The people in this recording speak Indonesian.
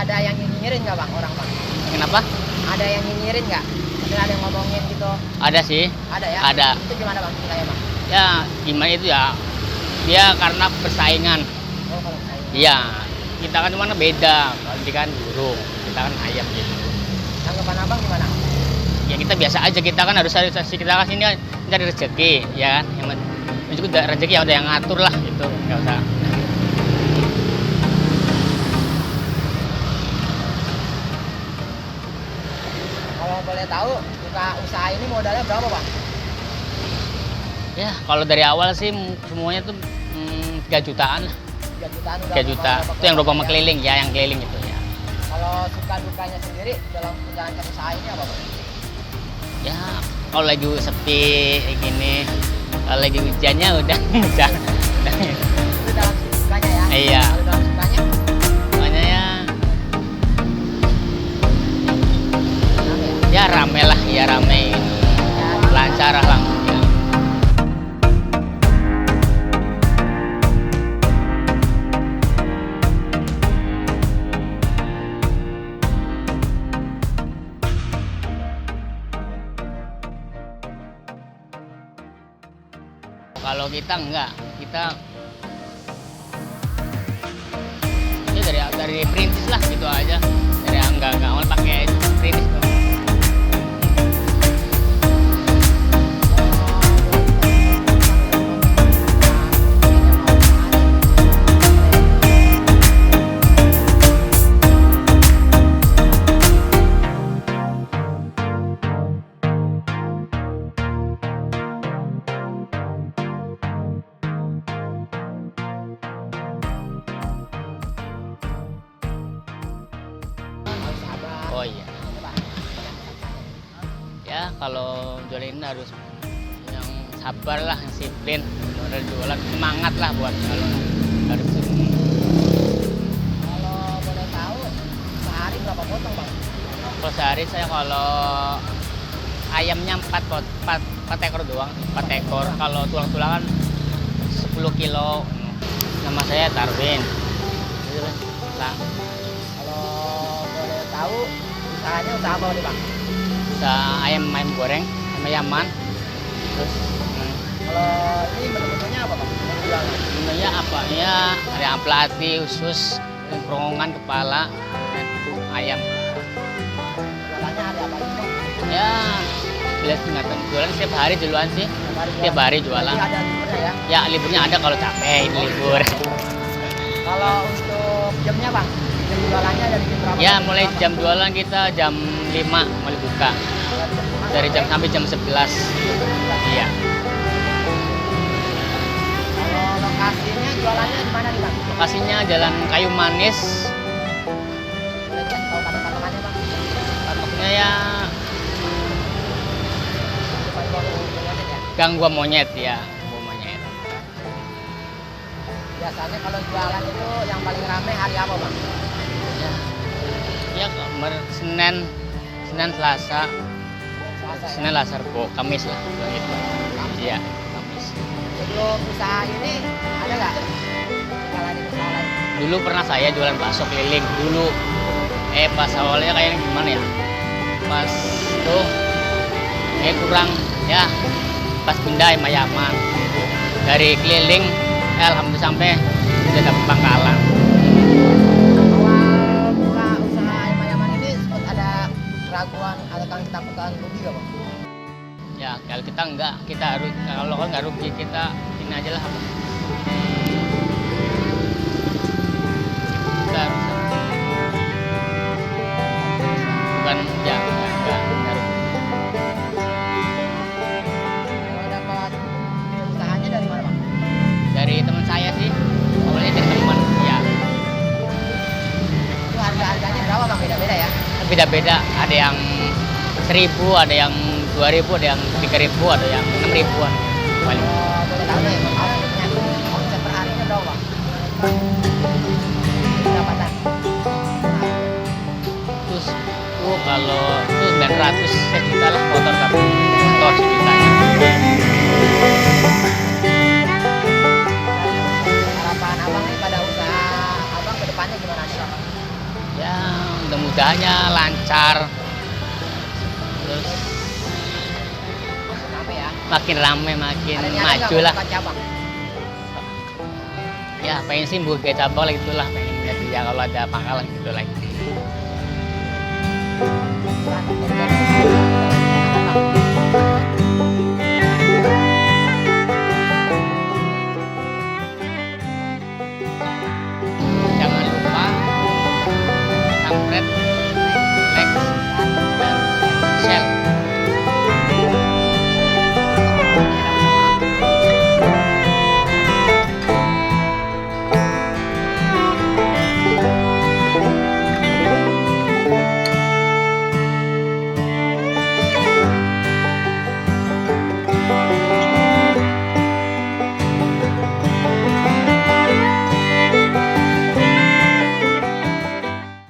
ada yang nyinyirin nggak bang, orang bang? Kenapa? Ada yang nyinyirin nggak? Mungkin ada yang ngomongin gitu? Ada sih. Ada ya? Ada. Itu gimana bang ceritanya bang? Ya gimana itu ya? Dia karena persaingan. Oh kalau saya. Iya. Kita kan cuma beda. Kalau dia kan burung, kita kan ayam gitu. Tanggapan abang gimana? Ya kita biasa aja, kita kan harus kita kan sini kan cari rezeki, ya kan? Yang juga rezeki yang udah yang ngatur lah gitu, nggak usah. Kalau boleh tahu buka usaha ini modalnya berapa bang? Ya kalau dari awal sih semuanya tuh 3 jutaan lah. 3 jutaan udah. 3 juta. Itu yang rumah keliling ya, yang keliling itu ya. Kalau suka dukanya sendiri dalam menjalankan usaha ini apa bang? Ya kalau lagi sepi kayak gini, kalau lagi hujannya udah udah. Itu dalam sukanya ya? Iya. Kalau dalam sukanya? Makanya ya Rame ya? ya rame lah, ya rame ini. Lancar lah langsung. Ya. Kalau kita enggak, kita ya dari perintis lah gitu aja. Dari enggak awal pakai perintis tuh. Oh iya. Ya kalau jualin harus yang sabar lah, yang disiplin. Kalau jualan semangat lah buat kalau harus. Kalau boleh tahu sehari berapa potong bang? Kalau sehari saya kalau ayamnya 4 ekor doang, 4 ekor. Kalau tulang-tulangan 10 kilo. Nama saya Tarwin. Nah, Kalau boleh tahu usahanya usaha apa nih bang? ayam goreng sama yaman. Terus Kalau ini menu-menunya apa bang? Jualan. menunya apa ya, ada yang pelati, usus, kerongkongan, kepala, dan ayam. Jualannya ada apa aja bang? Ya jelas nggak tahu, jualan setiap hari duluan sih, setiap hari jualan. Jadi ada liburnya ya? Ya liburnya ada kalau capek, ini libur. Kalau untuk jamnya bang? Jam jualannya dari jam berapa? Ya mulai jam jualan kita jam 5 mulai buka, dari jam sampai jam 11. Iya. Kalau lokasinya jualannya di mana nih bang? Lokasinya Jalan Kayu Manis. Boleh kasih tahu kata-katanya bang? Patoknya ya Supaya baru monyet ya. Gang Gua Monyet ya, Gua Monyet. Biasanya kalau jualan itu yang paling ramai hari apa bang? Ya Senin, Selasa, Selasa ya? Senin, Selasa, Rabu, Kamis lah gitu. Iya, Kamis. Sebelum usaha ini ada nggak jalanin usaha lain? Dulu pernah saya jualan bakso keliling dulu. Pas awalnya kayaknya gimana ya? Pas tuh kurang ya. Pas pindah sama Yaman. Dari keliling, alhamdulillah sampai udah dapet pangkalan. Awal buka usaha ayam-ayaman ini sempat ada keraguan atau ketakutan rugi nggak bang? Ya kalau kita enggak, kita harus kalau kan nggak rugi kita ini aja lah. Kita harus bukan ya enggak rugi. Kalau dapat ide usahanya dari mana bang? Dari teman saya sih, awalnya dari teman ya. Itu harga-harganya berapa bang? Beda-beda ya? Beda-beda, ada yang 1.000, ada yang 2.000, ada yang 3.000, ada yang 6.000-an paling. Boleh tahu nih omset per harinya berapa bang? Pendapatan? Terus kalau itu 900 sejuta lah motor, tapi motor sejutanya. Harapan abang nih pada usaha abang ke depannya gimana nih bang? ya mudah-mudahannya lancar, terus Rame ya. makin rame makin Ada niatan nggak maju mau lah. buka cabang? Ya pengen sih buka cabang lah gitulah, pengen lihat ya kalau ada pangkalan gitu lagi. Kan,